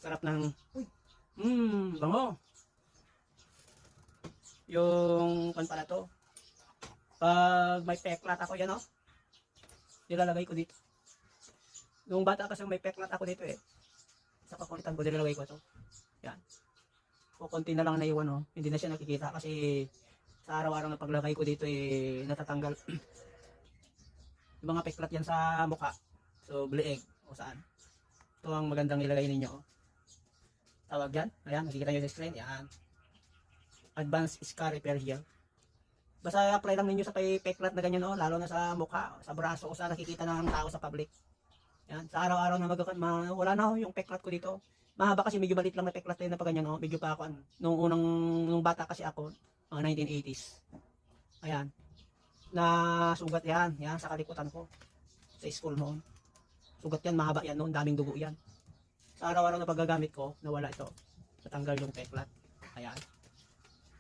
Sarap ng, bango. Yung, kan pala to. Pag may peklat ako yan, oh. Nilalagay ko dito. Nung bata kasi may peklat ako dito eh. Sa kakulitan ko, nilalagay ko to. Yan. Kukunti na lang naiwan, oh. Hindi na siya nakikita kasi sa araw-araw na paglagay ko dito eh, natatanggal. Yung mga peklat yan sa mukha. So, bleeg o saan. Ito ang magandang ilagay ninyo, oh. Tawag yan. Ayan, nakikita nyo sa screen. Yan. Advanced Scar Repair Gel. Basta apply lang ninyo sa peklat na ganyan, oh, lalo na sa mukha, sa braso, o sa nakikita ng tao sa public. Yan, sa araw-araw na wala na, oh, yung peklat ko dito. Mahaba kasi medyo balit lang na peklat na pa ganyan, oh. Medyo pa ako, nung bata kasi ako, mga 1980s. Ayan. Na sugat yan, yan sa kalikutan ko. Sa school noon. Sugat yan, mahaba yan noon, daming dugo yan. Sa araw-araw na paggagamit ko, nawala ito. Natanggal yung peklat. Ayan.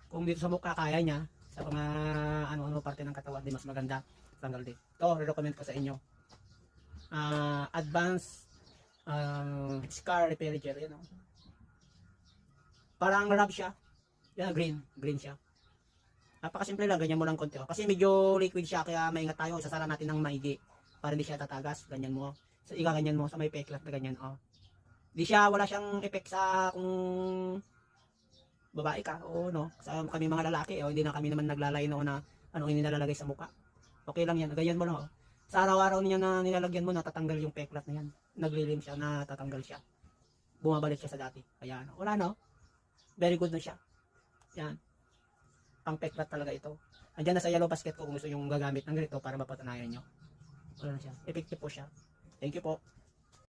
Kung dito sa mukha kaya niya, sa mga ano-ano parte ng katawan, di mas maganda tanggal din. Ito, re-recommend ko sa inyo. Advanced Scar Repair Gel. Yan, oh. Parang rub siya. Yan, green siya. Napakasimple lang, ganyan mo lang konti, oh. Kasi medyo liquid siya, kaya maingat tayo. Isasara natin ng maigi para hindi siya tatagas. Ganyan mo. So, ganyan mo sa may peklat na ganyan, oh. Wala siyang effect sa kung babae ka o no, sa kami mga lalaki, o hindi na kami naman naglalay no na ano nilalagay sa mukha. Okay lang yan, ganyan mo lang, oh. Sa araw-araw niya na nilalagyan mo, natatanggal yung peklat na yan. Naglilim siya, natatanggal siya. Bumabalik siya sa dati. Kaya ano, wala no. Very good na siya. Yan. Pang peklat talaga ito. Andiyan na sa yellow basket ko kung gusto yung gagamit ng ganito para mapatunayan nyo. Wala na siya. Effective po siya. Thank you po.